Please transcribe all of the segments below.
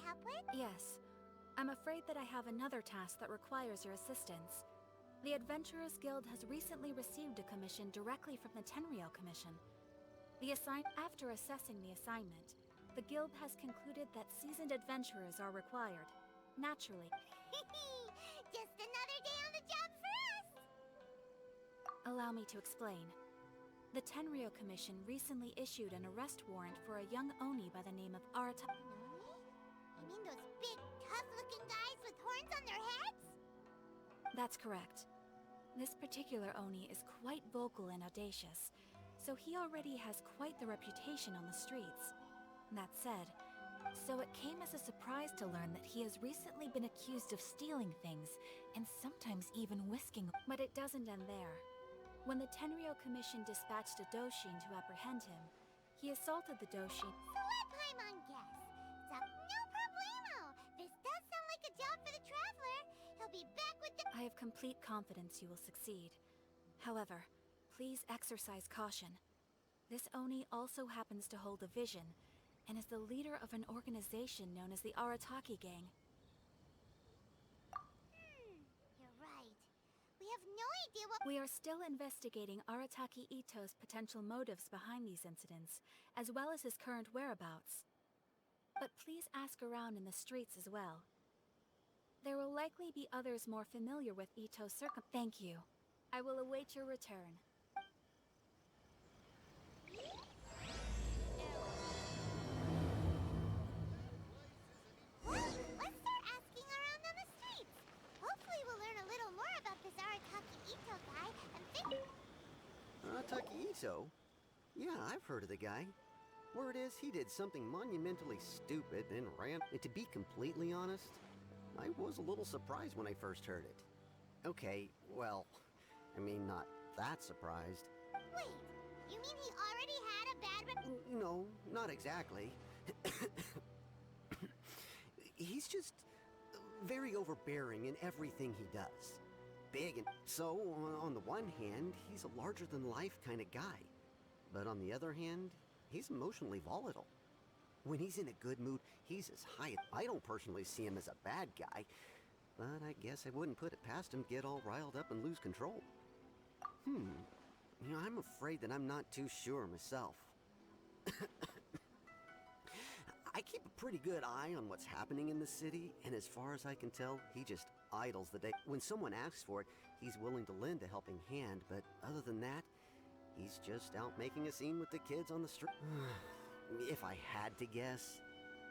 help with? Yes. I'm afraid that I have another task that requires your assistance. The Adventurers Guild has recently received a commission directly from the Tenryou Commission. After assessing the assignment, the Guild has concluded that seasoned adventurers are required. Naturally. Just another day on the job for us! Allow me to explain. The Tenryou Commission recently issued an arrest warrant for a young Oni by the name of Arataki. Oni? You mean those big, tough-looking guys with horns on their heads? That's correct. This particular Oni is quite vocal and audacious, so he already has quite the reputation on the streets. That said, so it came as a surprise to learn that he has recently been accused of stealing things, and sometimes even whisking. But it doesn't end there. When the Tenryou Commission dispatched a Doshin to apprehend him, he assaulted the Doshin. So let Paimon guess. No problemo! This does sound like a job for the Traveler. He'll be back with the— I have complete confidence you will succeed. However, please exercise caution. This Oni also happens to hold a vision, and is the leader of an organization known as the Arataki Gang. You're right. We have no idea what— We are still investigating Arataki Itto's potential motives behind these incidents, as well as his current whereabouts. But please ask around in the streets as well. There will likely be others more familiar with Itto's Thank you. I will await your return. Well, let's start asking around on the streets. Hopefully we'll learn a little more about this Arataki Itto guy and think— Arataki Itto? Yeah, I've heard of the guy. Word is, he did something monumentally stupid, then ran. And to be completely honest, I was a little surprised when I first heard it. Okay, well, I mean, not that surprised. Wait, you mean he already had a bad rep— No, not exactly. He's just very overbearing in everything he does. Big and so, on the one hand, he's a larger-than-life kind of guy. But on the other hand, he's emotionally volatile. When he's in a good mood, he's as high. I don't personally see him as a bad guy, but I guess I wouldn't put it past him to get all riled up and lose control. You know, I'm afraid that I'm not too sure myself. I keep a pretty good eye on what's happening in the city, and as far as I can tell, he just idles the day. When someone asks for it, he's willing to lend a helping hand, but other than that, he's just out making a scene with the kids on the street. If I had to guess,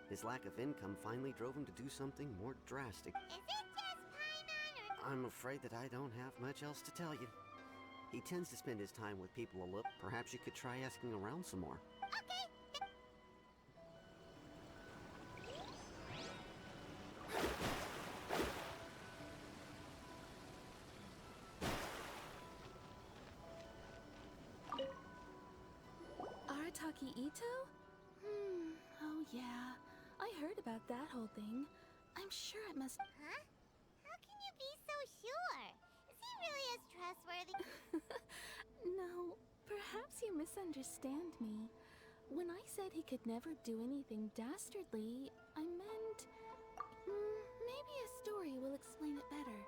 his lack of income finally drove him to do something more drastic. Is it just Paimon or— I'm afraid that I don't have much else to tell you. He tends to spend his time with people a little. Perhaps you could try asking around some more. Okay. Arataki Itto? Oh yeah. I heard about that whole thing. I'm sure it must— Huh? How can you be so sure? Is he really as trustworthy? No, perhaps you misunderstand me. When I said he could never do anything dastardly, I meant— maybe a story will explain it better.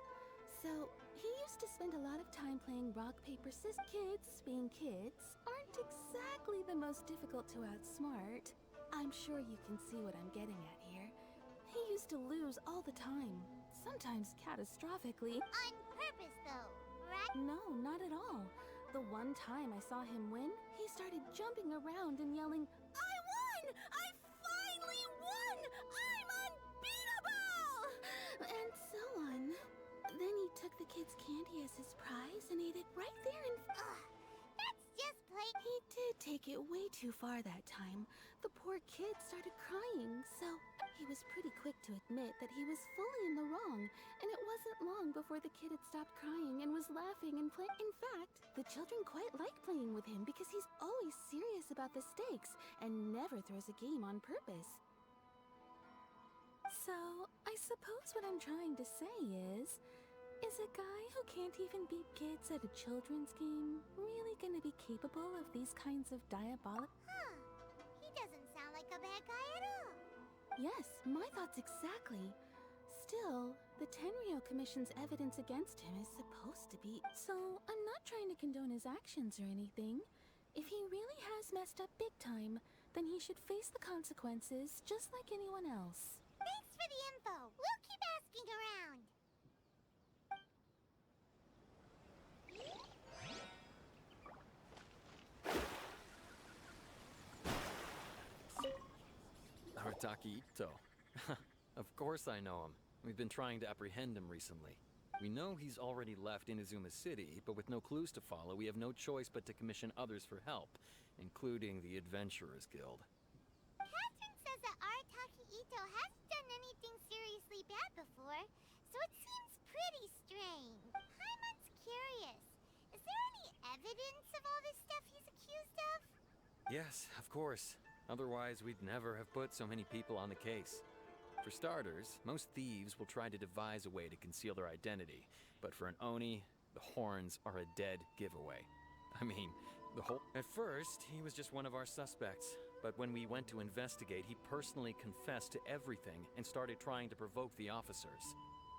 So, he used to spend a lot of time playing rock, paper, scissors. Kids, being kids, aren't exactly the most difficult to outsmart. I'm sure you can see what I'm getting at here. He used to lose all the time, sometimes catastrophically. On purpose, though, right? No, not at all. The one time I saw him win, he started jumping around and yelling, "I won! I finally won! I'm unbeatable!" And so on. Then he took the kids' candy as his prize and ate it right there in— Ugh, that's just plain— He did take it way too far that time. The poor kid started crying, so he was pretty quick to admit that he was fully in the wrong, and it wasn't long before the kid had stopped crying and was laughing and playing. In fact, the children quite like playing with him because he's always serious about the stakes and never throws a game on purpose. So, I suppose what I'm trying to say is a guy who can't even beat kids at a children's game really gonna be capable of these kinds of diabolic— Huh. He doesn't sound like a bad guy at all. Yes, my thoughts exactly. Still, the Tenryou Commission's evidence against him is supposed to be... So, I'm not trying to condone his actions or anything. If he really has messed up big time, then he should face the consequences just like anyone else. Thanks for the info. We'll keep asking around. Arataki Itto. Of course I know him. We've been trying to apprehend him recently. We know he's already left Inazuma City, but with no clues to follow, we have no choice but to commission others for help, including the Adventurers Guild. Catherine says that Arataki Itto hasn't done anything seriously bad before, so it seems pretty strange. Paimon's curious. Is there any evidence of all this stuff he's accused of? Yes, of course. Otherwise, we'd never have put so many people on the case. For starters, most thieves will try to devise a way to conceal their identity, but for an Oni, the horns are a dead giveaway. I mean, At first, he was just one of our suspects, but when we went to investigate, he personally confessed to everything and started trying to provoke the officers.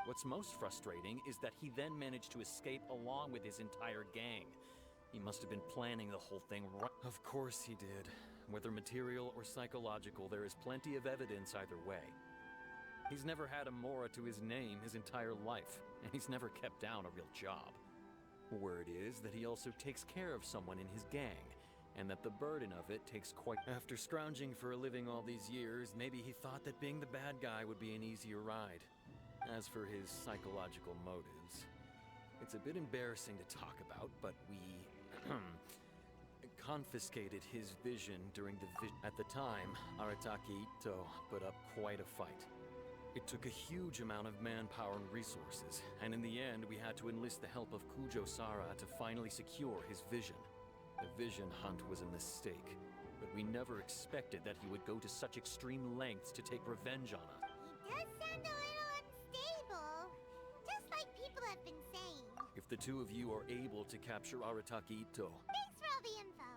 What's most frustrating is that he then managed to escape along with his entire gang. He must have been planning the whole thing right. Of course he did. Whether material or psychological, there is plenty of evidence either way. He's never had a Mora to his name his entire life, and he's never kept down a real job. Word is that he also takes care of someone in his gang, and that the burden of it takes quite... After scrounging for a living all these years, maybe he thought that being the bad guy would be an easier ride. As for his psychological motives, it's a bit embarrassing to talk about, but we confiscated his vision during the At the time, Arataki Itto put up quite a fight. It took a huge amount of manpower and resources, and in the end we had to enlist the help of Kujo-Sara to finally secure his vision. The vision hunt was a mistake, but we never expected that he would go to such extreme lengths to take revenge on us. He does sound a little unstable, just like people have been saying. If the two of you are able to capture Arataki Itto, Thanks for all the info.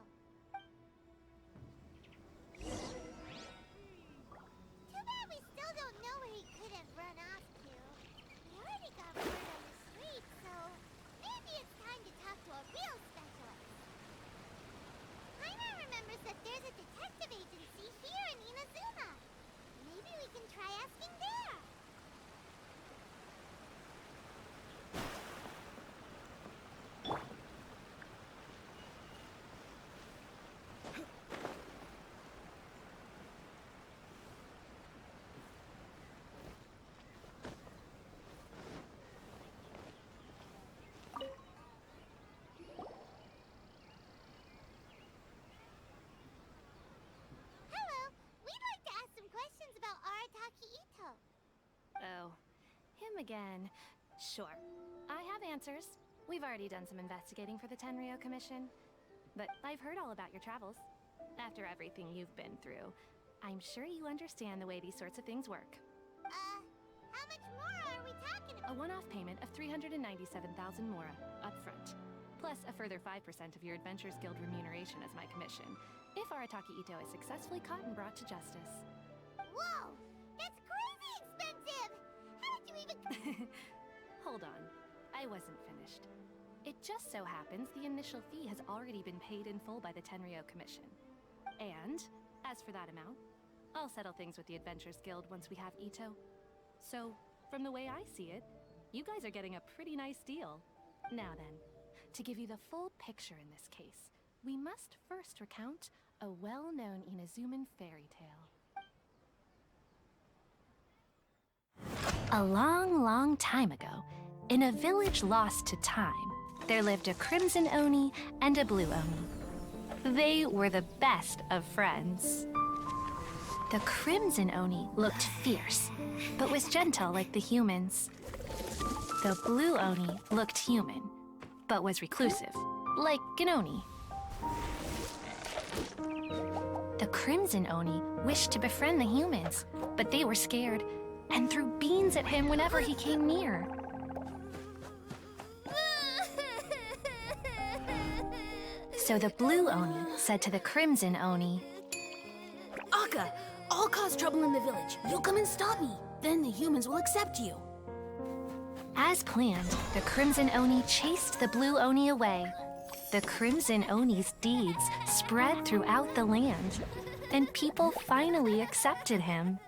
Too bad we still don't know where he could have run off to. We already got word on the street, so maybe it's time to talk to a real specialist. Paimon remembers that there's a detective agency here in Inazuma. Maybe we can try asking there. Hello, we'd like to ask some questions about Arataki Itto. Oh, him again. Sure. I have answers. We've already done some investigating for the Tenryou Commission. But I've heard all about your travels. After everything you've been through, I'm sure you understand the way these sorts of things work. How much more are we talking A about? one-off payment of 397,000 Mora, upfront. Plus a further 5% of your Adventurers Guild remuneration as my commission, if Arataki Itto is successfully caught and brought to justice. Whoa! That's crazy expensive! How did you even... Hold on. I wasn't finished. It just so happens the initial fee has already been paid in full by the Tenryou Commission. And, as for that amount, I'll settle things with the Adventurers Guild once we have Itto. So, from the way I see it, you guys are getting a pretty nice deal. Now then, to give you the full picture in this case, we must first recount a well-known Inazuman fairy tale. A long, long time ago, in a village lost to time, there lived a crimson Oni and a blue Oni. They were the best of friends. The crimson Oni looked fierce, but was gentle like the humans. The blue Oni looked human, but was reclusive, like an Oni. The crimson Oni wished to befriend the humans, but they were scared and threw beans at him whenever he came near. So the blue Oni said to the crimson Oni, Akka, all I'll cause trouble in the village. You'll come and stop me. Then the humans will accept you. As planned, the Crimson Oni chased the Blue Oni away. The Crimson Oni's deeds spread throughout the land, and people finally accepted him.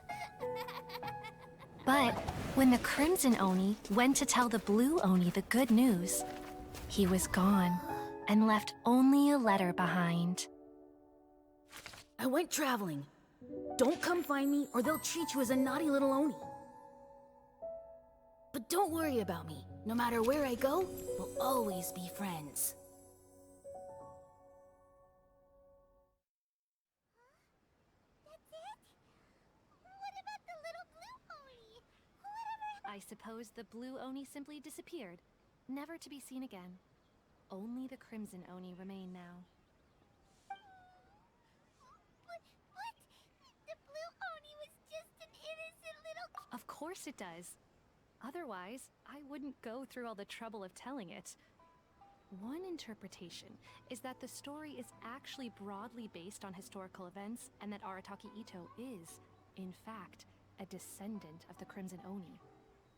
But when the Crimson Oni went to tell the Blue Oni the good news, he was gone and left only a letter behind. I went traveling. Don't come find me or they'll treat you as a naughty little Oni. But don't worry about me. No matter where I go, we'll always be friends. That's it? What about the little blue Oni? Whatever. I suppose the Blue Oni simply disappeared, never to be seen again. Only the Crimson Oni remain now. What? The blue Oni was just an innocent little... Of course it does. Otherwise, I wouldn't go through all the trouble of telling it. One interpretation is that the story is actually broadly based on historical events and that Arataki Itto is, in fact, a descendant of the Crimson Oni.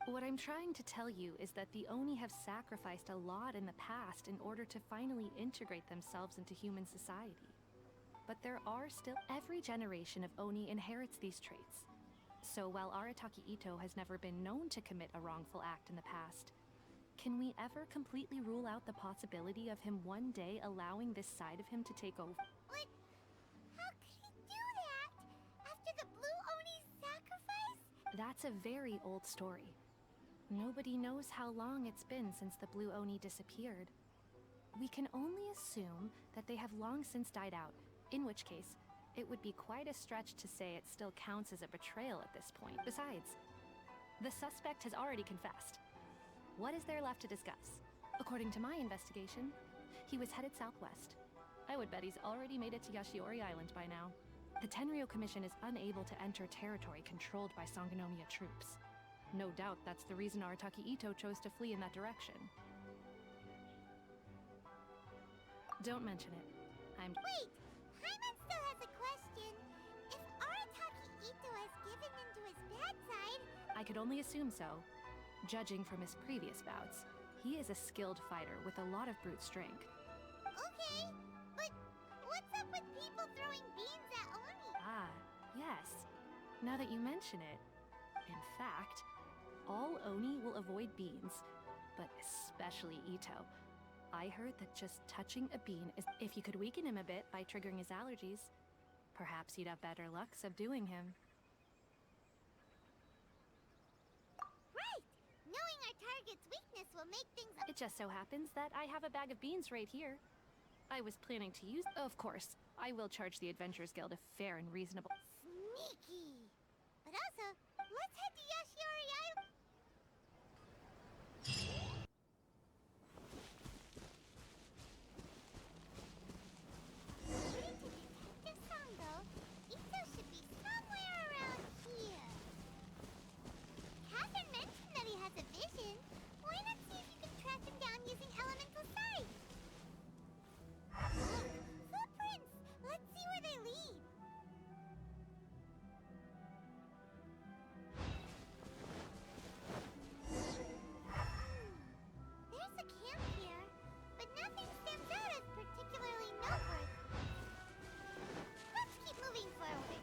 What I'm trying to tell you is that the Oni have sacrificed a lot in the past in order to finally integrate themselves into human society. But there are still... Every generation of Oni inherits these traits. So while Arataki Itto has never been known to commit a wrongful act in the past, can we ever completely rule out the possibility of him one day allowing this side of him to take over? What? How could he do that? After the blue Oni's sacrifice? That's a very old story. Nobody knows how long it's been since the Blue Oni disappeared. We can only assume that they have long since died out, in which case, it would be quite a stretch to say it still counts as a betrayal at this point. Besides, the suspect has already confessed. What is there left to discuss? According to my investigation, he was headed southwest. I would bet he's already made it to Yashiori Island by now. The Tenryou Commission is unable to enter territory controlled by Sangonomiya troops. No doubt that's the reason Arataki Itto chose to flee in that direction. Don't mention it. Wait! Hyman still has a question. If Arataki Itto has given in to his bad side... I could only assume so. Judging from his previous bouts, he is a skilled fighter with a lot of brute strength. Okay, but what's up with people throwing beans at Oni? Ah, yes. Now that you mention it, in fact, all Oni will avoid beans, but especially Itto. I heard that just touching a bean is... If you could weaken him a bit by triggering his allergies, perhaps you'd have better luck subduing him. Right! Knowing our target's weakness will make things... It just so happens that I have a bag of beans right here. I was planning to use... Of course, I will charge the Adventurers Guild a fair and reasonable... Sneaky! But also, let's head to Yashiori Island! Detective Sango, Itto should be somewhere around here. Catherine mentioned that he has a vision. Why not see if you can track him down using elemental sight? Look, footprints! Let's see where they lead. There's a camp here, but nothing stands out as particularly noteworthy. Let's keep moving forward.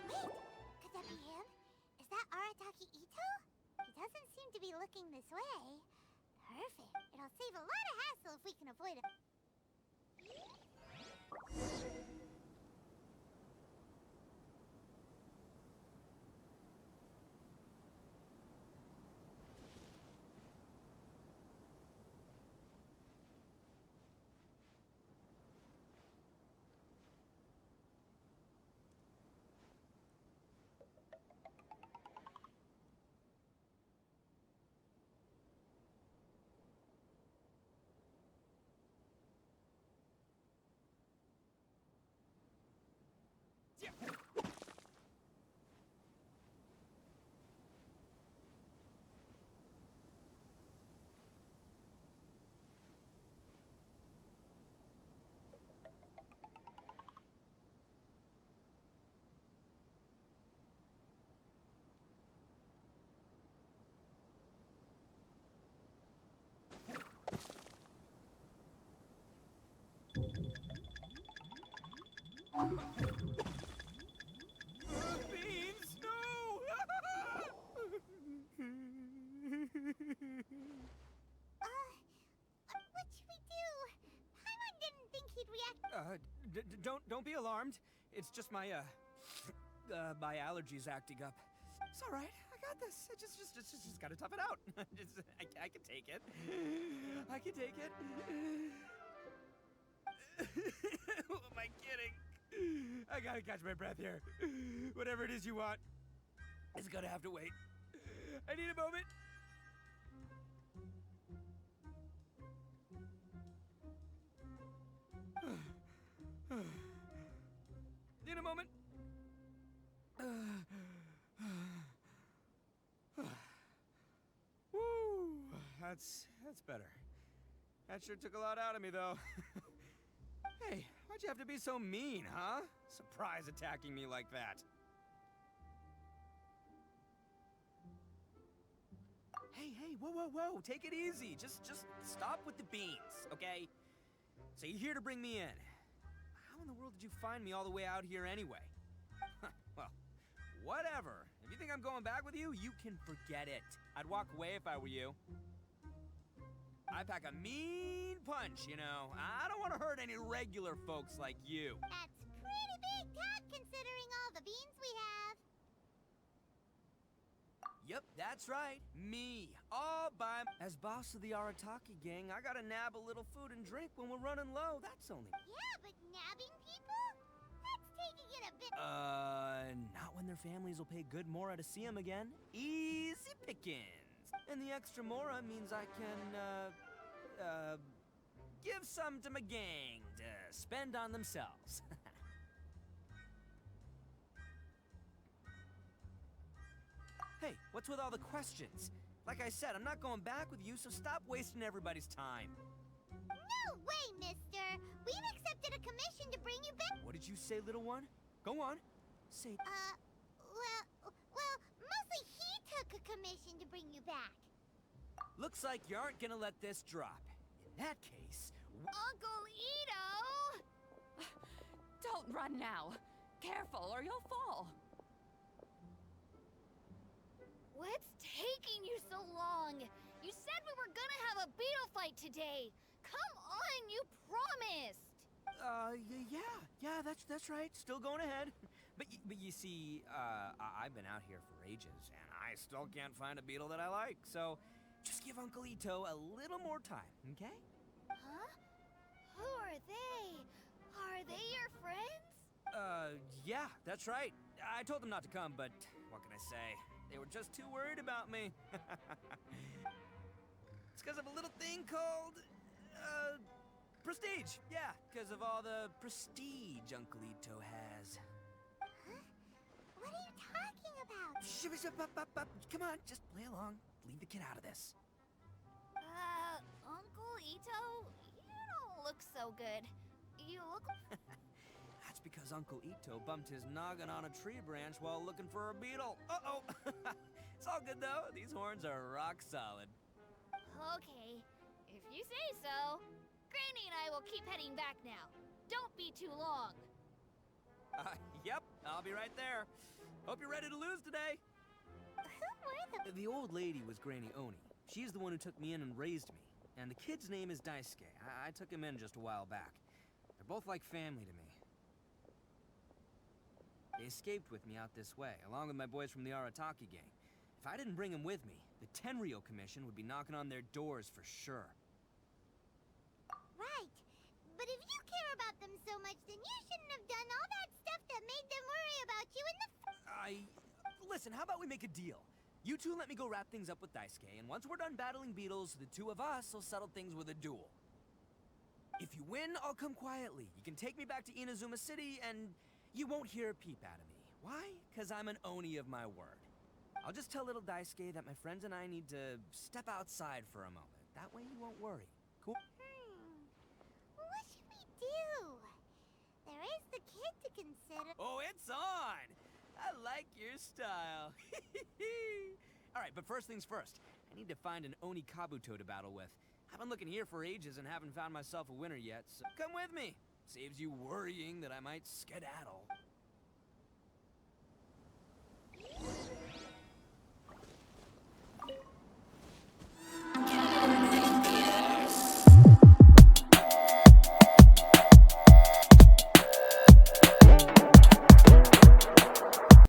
Wait, could that be him? Is that Arataki Itto? He doesn't seem to be looking this way. Perfect. It'll save a lot of hassle if we can avoid it. Beans, no! What should we do? Paimon didn't think he'd react. Don't be alarmed. It's just my my allergies acting up. It's all right. I got this. I just gotta tough it out. I can take it. I can take it. Who am I kidding? I gotta catch my breath here. Whatever it is you want, it's gonna have to wait. I need a moment. Need a moment. Woo! That's better. That sure took a lot out of me, though. Hey, why'd you have to be so mean, huh? Surprise attacking me like that. Hey, whoa, take it easy. Just stop with the beans, okay? So you're here to bring me in. How in the world did you find me all the way out here anyway? Well, whatever. If you think I'm going back with you, you can forget it. I'd walk away if I were you. I pack a mean punch, you know. I don't want to hurt any regular folks like you. That's pretty big talk considering all the beans we have. Yep, that's right. Me. All by... As boss of the Arataki gang, I gotta nab a little food and drink when we're running low. That's only... Yeah, but nabbing people? That's taking it a bit... Not when their families will pay good mora to see them again. Easy pickings. And the extra mora means I can, give some to my gang to spend on themselves. Hey, what's with all the questions? Like I said, I'm not going back with you, so stop wasting everybody's time. No way, mister! We've accepted a commission to bring you back. What did you say, little one? Go on. Say... Well, mostly he took a commission to bring you back. Looks like you aren't gonna let this drop. In that case... Uncle Itto! Don't run now. Careful or you'll fall. What's taking you so long? You said we were gonna have a beetle fight today. Come on, you promised. Yeah, that's right. Still going ahead. But you see, I've been out here for ages, and I still can't find a beetle that I like, so just give Uncle Itto a little more time, okay? Huh? Who are they? Are they your friends? Yeah, that's right. I told them not to come, but what can I say? They were just too worried about me. It's because of a little thing called, prestige. Yeah, because of all the prestige Uncle Itto has. Huh? What are you talking about? Come on, just play along. Leave the kid out of this. Uncle Itto, you don't look so good. You look... That's because Uncle Itto bumped his noggin on a tree branch while looking for a beetle. Uh-oh! It's all good, though. These horns are rock solid. Okay, if you say so. Granny and I will keep heading back now. Don't be too long. Yep, I'll be right there. Hope you're ready to lose today. Who were the... The old lady was Granny Oni. She's the one who took me in and raised me. And the kid's name is Daisuke. I took him in just a while back. They're both like family to me. They escaped with me out this way, along with my boys from the Arataki gang. If I didn't bring them with me, the Tenryo Commission would be knocking on their doors for sure. Right. But if you care about them so much, then you shouldn't have done all that stuff that made them worry about you in the... Listen, how about we make a deal? You two let me go wrap things up with Daisuke, and once we're done battling beetles, the two of us will settle things with a duel. If you win, I'll come quietly. You can take me back to Inazuma City, and you won't hear a peep out of me. Why? Because I'm an Oni of my word. I'll just tell little Daisuke that my friends and I need to step outside for a moment. That way you won't worry. Cool? What should we do? There is the kid to consider. Oh, it's on! I like your style. All right, but first things first. I need to find an Oni Kabuto to battle with. I've been looking here for ages and haven't found myself a winner yet, so come with me. Saves you worrying that I might skedaddle.